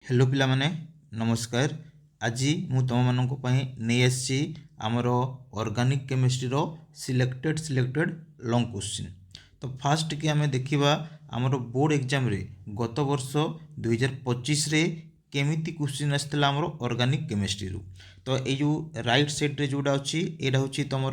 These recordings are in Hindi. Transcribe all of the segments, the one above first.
हेलो पिला माने नमस्कार। आज मु तुम मानक नहीं आसी आमर ऑर्गेनिक केमिस्ट्री रो सिलेक्टेड लॉन्ग क्वेश्चन। तो फास्ट कि आम देखा आमर बोर्ड एग्जाम रे गत वर्ष 2025 रे केमिति क्वेश्चन आसला आमर ऑर्गेनिक केमिस्ट्री रू। तो ये जो राइट साइड रे जोटा अच्छी यहाँ हूँ तुम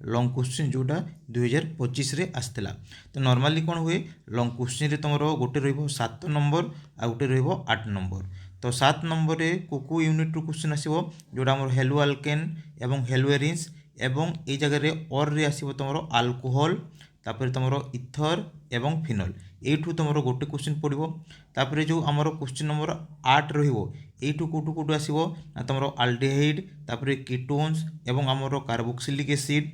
लॉन्ग क्वेश्चन जोटा 2025 रे आसला। तो नॉर्मली कौन हुए लॉन्ग क्वेश्चन रे तुम गोटे रत नंबर आ गोटे रठ नंबर। तो 7 नंबर रे को यूनिट रू क्वेश्चन आसो जोटा आम हेलो आल्केन एवं हेलो एरिन्स एवं ये जगह और रे आसो तुम आल्कोहल तापर तुम इथर एवं फिनल यू तुम गोटे क्वेश्चन पड़ो। तापर जो आमर क्वेश्चन नंबर 8 रही कौटू कौटू आसो तुम आल्डिहाइड तापर कीटोन्स एवं आमर कार्बोक्सिलिक एसिड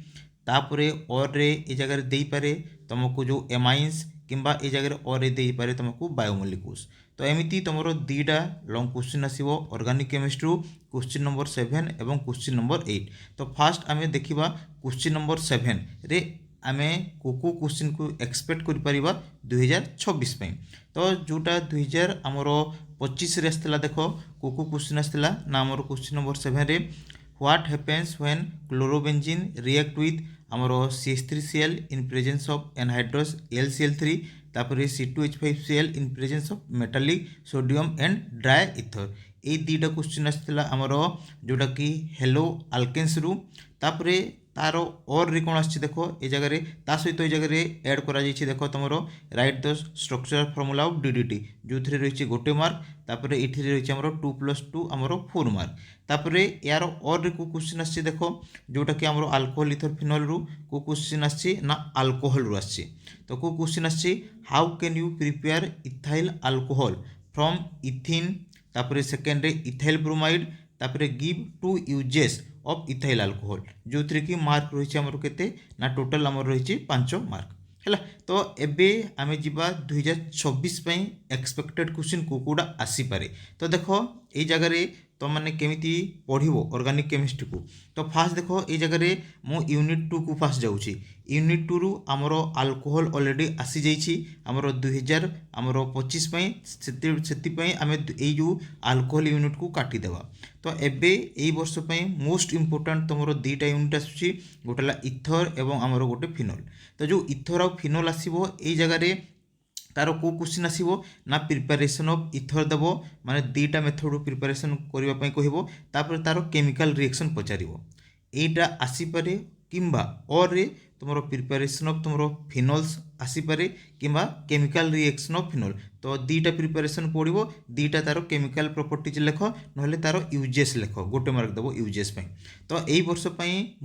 तापर और रे ये जगह दे पारे तुमको जो एमाइन्स किंबा ये जगह और दे पारे तुमको बायोमोलिक्यूल्स। तो एमती तुम दीटा लॉन्ग क्वेश्चन आसो ऑर्गेनिक केमिस्ट्री क्वेश्चन नंबर 7 एवं क्वेश्चन नंबर 8। तो फास्ट आम देखा क्वेश्चन नंबर 7 रे आम को क्वेश्चन को एक्सपेक्ट कर 2026 पे। तो जोटा 2025 आसला देख को क्वेश्चन आसला ना आमर क्वेश्चन नंबर 7 रे what happens when chlorobenzene react with आमर CH3Cl in presence of anhydrous LCl3 तापर C2H5Cl in presence of metallic sodium and dry ether. ये दुटा क्वेश्चन आसला आमर जोटा कि हेलो आल्केन्स रु। तापर तार और रे कौन आछि देखो ये जगह ता सहित ये जगह ऐड करा जाइछि देखो तुम right the structure formula of DDT जो थी रही गोटे मार्क। तापर ये रही आमर 2+2 आमर 4 मार्क। तापर यार और रे को क्वेश्चन आछि देखो जोटा कि आमर अल्कोहल इथर फिनल रु को क्वेश्चन आछि ना अल्कोहल रु आछि। तो को क्वेश्चन आछि how can you prepare ethyl alcohol from इथिन तापर सेकेंड इथाइल ब्रोमाइड तापर give 2 uses of ethyl alcohol जो थी कि मार्क रही आमर केते ना टोटल आमर रही 5 मार्क है। तो एबे आमे जिबा 2026 एक्सपेक्टेड क्वेश्चन कोड़ा आसीपारे। तो देख ये जगह तो मैंने केमिति पढ़ो ऑर्गेनिक केमिस्ट्री को। तो फास्ट देख ये जगह मु यूनिट 2 को फास्ट जाऊँगी। यूनिट 2 रु आमर अल्कोहल ऑलरेडी आसी जाइछि आमर 2025 से आम जो अल्कोहल यूनिट को काटिदेवा। तो एबे यही वर्ष मोस्ट इंपोर्टेंट तुम दुईटा यूनिट आसूसी गोटेला इथर एवं आमर गोटे फिनल। तो जो इथर आ फिनल आसो ये जगह तार को क्वेश्चन आसो ना प्रिपेरेसन ऑफ इथर देव माने दुईटा मेथड प्रिपेरेसन करने कहब। तापर तार केमिकल रिएक्शन पचार यहीटा आसीपारे किंबा और रे तुम प्रिपेरेसन ऑफ तुम फिनल्स आसीपारे किंबा केमिकल रिएक्शन ऑफ फिनल। तो दुईटा प्रिपेरेसन पड़ो दुईटा तार केमिकल प्रॉपर्टीज लेख ना तार यूजेस लेख गोटे मार्क देव यूजेस। तो यही वर्ष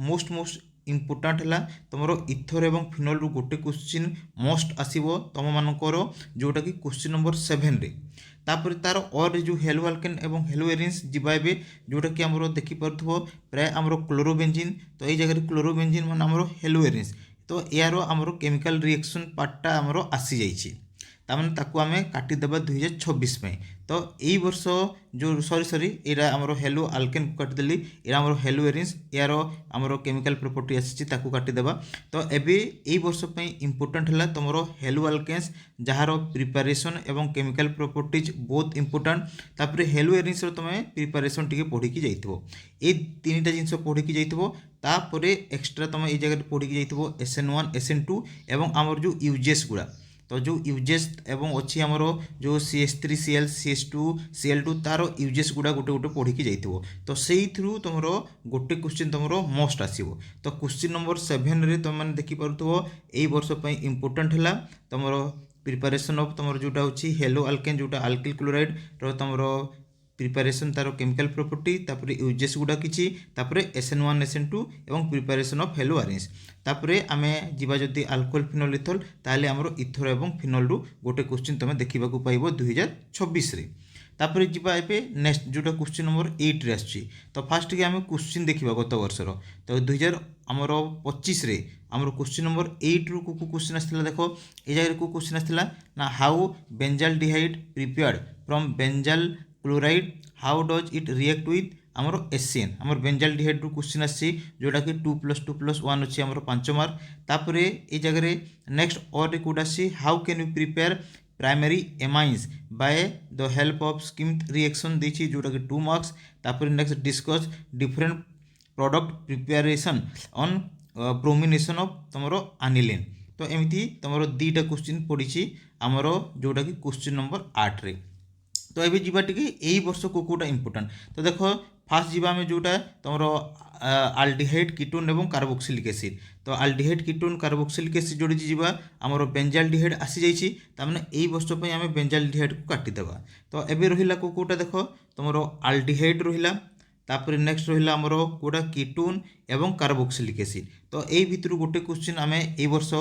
मोस्ट इंपोर्टाट है तुम इथर एवं फिनल रु गोटे क्वेश्चन मोस्ट आसो तुम मानकर जोटा कि क्वेश्चन नंबर 7 रे। तापर तार और जो हेलो आल्केन एवं हेलो एरिन्स जीवा ए जोटा कि आमर देखिपो प्राय आमर क्लोरोबेंजीन। तो ये जगह क्लोरोबेंजीन मान आमर हेलो एरिन्स। तो यार आमर केमिकल रिएक्शन पार्टा आमर आसी जाइछि ताମାନେ ताकू आम काटिदेवा 2026 में। तो यही वर्ष जो सॉरी यहाँ आमर हेलो आल्केन को काटिदेली यहाँ आमर हेलो एरिन्स यार आमर केमिकल प्रॉपर्टी आसी काटिदेवा। तो एबे यही वर्ष इंपोर्टेंट है तुम हेलो आल्केन्स जार प्रिपेरेसन एवं केमिकल प्रॉपर्टीज बहुत इंपोर्टेंट। तापर हेलो एरिन्स तुम प्रिपेरेसन टी पढ़ी जाइथिबो ए तीनटा जिनस पढ़ी जाइथिबो। तापर एक्सट्रा तुम ये जगह पढ़ी जाइथिबो SN1 SN2 एवं आमर जो यूजेस गुड़ा। तो जो यूजेस एवं अच्छी आमर जो CH3Cl CH2Cl2 तार यूजेस गुड़ा गोटे गोटे पढ़ी जाइथिबो। तो सेई थ्रू तुम गोटे क्वेश्चन तुम मोस्ट आसीबो। तो क्वेश्चन नंबर 7 रे तुम मैंने देखि पारुथबो एई वर्ष इंपोर्टेंट है तुम प्रिपेरेसन ऑफ तुम जोटा होची हेलो आल्केन जोटा अल्किल क्लोराइड रो तुम प्रिपेरेसन तार केमिकल प्रॉपर्टी तापर यूजेस गुड़ा किछि तापर SN1 SN2 एवं प्रिपेरेसन ऑफ हेलो एरिन्स। तापर आम जीवा जदि अल्कोहल फिनल इथल ताले आमर इथर एवं फिनल रु गोटे क्वेश्चन तुम देखा पाइब 2026 रे। तापर जीवा एबे नेक्स्ट जोटा क्वेश्चन नंबर 8 रे आछि। तो फास्ट कि आम क्वेश्चन देखा गत वर्षर। तो 2025 रे आमर क्वेश्चन नंबर 8 रु को क्वेश्चन आसला देखो ये जगह को क्वेश्चन आसला ना how benzaldehyde prepared from benzal chloride how does it react with आमर SCN आमर बेंजाल्डिहाइड क्वेश्चन आसी जोटा कि 2+2+1 अच्छी आमर 5 मार्क। तापर ये जगह नेक्स्ट और कौटा आसी how can you prepare primary amines by the help of Schmidt reaction देछि जोटा कि 2 मार्क्स। तापर next discuss different product preparation on bromination of तुमरो एनिलीन। तो एमती तुमरो दीटा क्वेश्चन पड़ी आमर जोटा कि क्वेश्चन नंबर 8 रे। तो ये जीवा टिके यही वर्ष को कोटा इंपोर्टेंट। तो देखो फास्ट जीवा में जोटा तुमरो आल्डिहाइड कीटोन एवं कार्बोक्सिलिक एसिड। तो आल्डिहाइड कीटोन कार्बोक्सिलिक एसिड जोड़ी जीवा आमर बेंजाल्डिहाइड आसी जाइछि तामाने एई वर्ष पई आमे बेंजाल्डिहाइड को काटी देबा। तो एबे रहिला को कोटा देखो तुमरो आल्डिहाइड रहिला तापर नेक्स्ट रहिला आमर कोटा कीटोन एवं कार्बोक्सिलिक एसिड। तो एई भितरु गोटे क्वेश्चन आमे एई वर्ष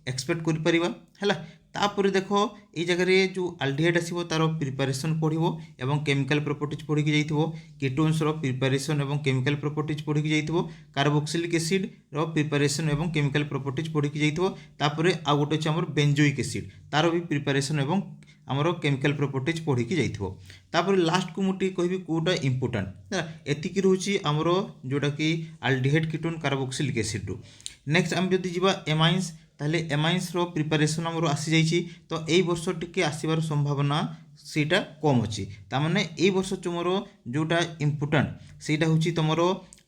एक्सपेक्ट करि परिबा हैला। तापर देखो ये जगह जो आल्डिहाइड आसीबो तार प्रिपरेशन पढ़िबो एवं केमिकल प्रॉपर्टीज पढ़ी कि जाइथिबो, कीटोन्स रो प्रिपरेशन एवं केमिकल प्रॉपर्टीज पढ़ी कि जाइथिबो, कार्बोक्सिलिक एसिड रो प्रिपरेशन एवं केमिकल प्रॉपर्टीज पढ़ी कि जाइथिबो। तापर आ गोटे छै हमर बेंजोइक एसिड तार भी प्रिपरेशन एवं आमर केमिकल प्रॉपर्टीज पढ़ी कि जाइथिबो। तापर लास्ट को मुटी कहबी कोटा इंपोर्टेंट एतिकी रहउची आमर जोटा कि आल्डिहाइड कीटोन कार्बोक्सिलिक एसिड रो। नेक्स्ट हम जदि जीवा एमाइन्स ताहले एमाइन्स रो प्रिपरेशन आमर आसी जाइछि। तो एई वर्ष टिके आसीबार संभावना सेटा कम अछि। तामाने एई वर्ष तुमरो जोटा इंपोर्टेंट सेटा होछि तुमरो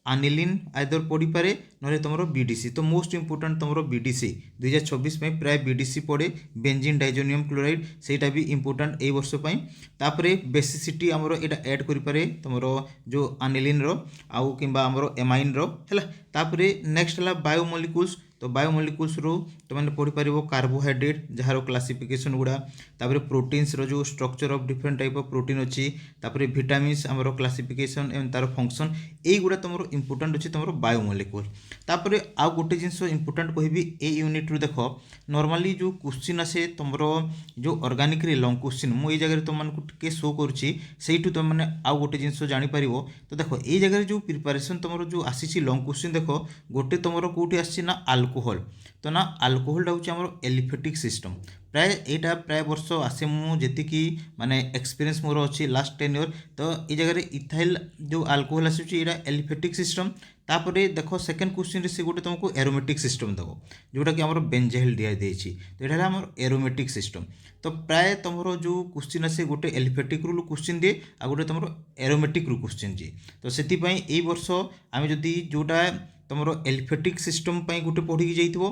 एनिलीन आइदर पड़ी पारे नले तुमरो बीडीसी। तो मोस्ट इंपोर्टेंट तुमरो बीडीसी 2026 में प्राय बीडीसी पड़े बेंजीन डाइजोनियम क्लोराइड सेटा भी इंपोर्टेंट एई वर्ष पई। तापरे बेसिसिटी हमरो एटा ऐड करि पारे तुमरो जो एनिलीन रो आउ किंबा हमरो एमाइन रो हैला। तापरे नेक्स्ट हला बायोमोलिक्यूल्स। तो बायोमोलिक्यूल्स रो तुमने पढ़ी पारिबो कार्बोहाइड्रेट जहारो क्लासिफिकेशन गुड़ा, तापरे प्रोटीन्स रो जो structure of different type of protein अछि, तापरे विटामिन्स हमरो क्लासिफिकेशन एवं तार फंक्शन एई गुड़ा तुमरो इंपोर्टेंट अछि तुमरो बायोमोलिक्यूल। तापरे आ गोटे जिंस इंपोर्टेंट कहबी ए यूनिट रो देखो नॉर्मली जो क्वेश्चन आसे तुमरो जो ऑर्गेनिक रे लॉन्ग क्वेश्चन मु ए जगह तुम मानकु टिके शो करूची सेइटु तुम माने आ गोटे जिंस जानि परिबो। तो देखो ए जगह जो प्रिपरेशन तुमरो जो आसीची लॉन्ग क्वेश्चन देखो गोटे तुमरो कोठी आसी ना अल्कोहल। तो ना अल्कोहल होची हमरो एलिफेटिक सिस्टम प्राय एटा प्राय वर्ष आसे मु जेतिकी माने एक्सपीरियंस मोर अछि लास्ट 10 ईयर। तो ए जगह इथाइल जो अल्कोहल आसी एटा एलिफेटिक सिस्टम। तापरे देखो सेकंड क्वेश्चन रे से गोटे तुमको एरोमेटिक सिस्टम दबो जोटा कि हमरो बेंजाइल दिया देछि। तो एटा हमरो एरोमेटिक सिस्टम। तो प्राय तुमरो जो क्वेश्चन आसे गोटे एलिफेटिक रू क्वेश्चन दे आ गोटे तुमरो एरोमेटिक रू क्वेश्चन जी। तो सेति पई एई वर्ष आमे जदी जोटा तुमरो एलिफेटिक सिस्टम पई गोटे पढ़ी कि जाइथिबो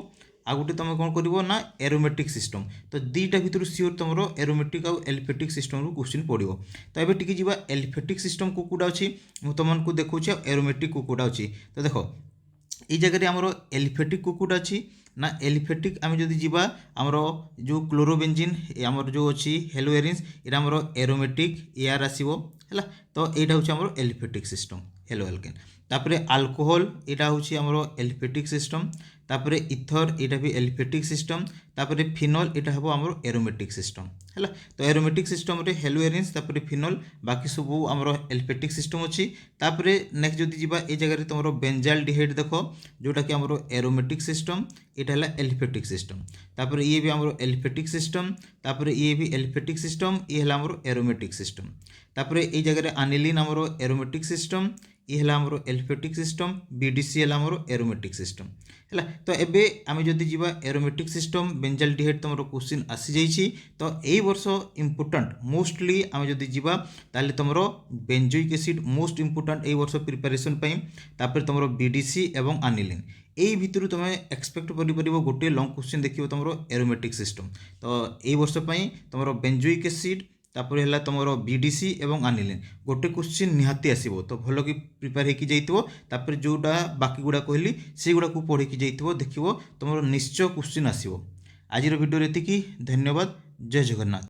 आ गोटे तुम कौन करिवो ना एरोमेटिक सिस्टम। तो दीटा भितर सियोर तुमरो एरोमेटिक आउ एलिफेटिक सिस्टम रू क्वेश्चन पड़िवो। तो एबे टिके जिबा एलिफेटिक सिस्टम को कोडा अछि मु तुमन को देखौछि एरोमेटिक को कोडा अछि। तो देखो ई जगह रे हमरो एलिफेटिक को कोडा अछि ना एलिफेटिक आमे जदी जिबा हमरो जो क्लोरोबेंजीन हमरो जो अछि हेलोएरिन्स एरा हमरो एरोमेटिक एआर आसीबो हैला। तो एटा होछि हमरो एलिफेटिक सिस्टम हेलो एल्केन। तापरे अल्कोहल एटा होछि हमरो एलिफेटिक सिस्टम। तापरे इथर एटा भी एलिफेटिक सिस्टम। तापरे फिनोल एटा हबो हमरो एरोमेटिक सिस्टम हैला। तो एरोमेटिक सिस्टम रे हेलोएरिन्स तापरे फिनोल बाकी सब हमरो एलिफेटिक सिस्टम अछि। तापरे नेक्स्ट जदी जिबा ए जगह रे तमरो बेंजाल्डिहाइड देखो जोटा कि हमरो एरोमेटिक सिस्टम एटा हला एलिफेटिक सिस्टम। तापरे ये भी हमरो एलिफेटिक सिस्टम। तापरे ये भी एलिफेटिक सिस्टम ये हला हमरो एरोमेटिक सिस्टम। तापरे ए जगह रे एनिलीन हमरो एरोमेटिक सिस्टम ये हला हमरो एलिफेटिक सिस्टम। बीडीसी हला हमरो एरोमेटिक सिस्टम हैला। तो एबे आमे जदी जिबा एरोमेटिक सिस्टम बेंजाल्डिहाइड तमरो क्वेश्चन आसी जाइछि। तो एई वर्ष इंपोर्टेंट मोस्टली आमे जदी जिबा ताले तमरो बेंजोइक एसिड मोस्ट इंपोर्टेंट एई वर्ष प्रिपरेशन पई। तापर तमरो बीडीसी एवं एनिलीन एई भितरु तमे एक्सपेक्ट करि परिबो गोटे लॉन्ग क्वेश्चन देखिबो तमरो एरोमेटिक सिस्टम। तो एई वर्ष पई तमरो बेंजोइक एसिड तापर हला तमरो बीडीसी एवं एनिलीन गोटे क्वेश्चन निहाती आसीबो। तो भलो कि प्रिपेयर हेकि जाइतिबो। तापर जोटा बाकी गुडा कहली से गुडा को पढ़ी कि जाइतिबो देखिबो तमरो निश्चय क्वेश्चन आसीबो। आजिर वीडियो एतिकी धन्यवाद। जय जगन्नाथ।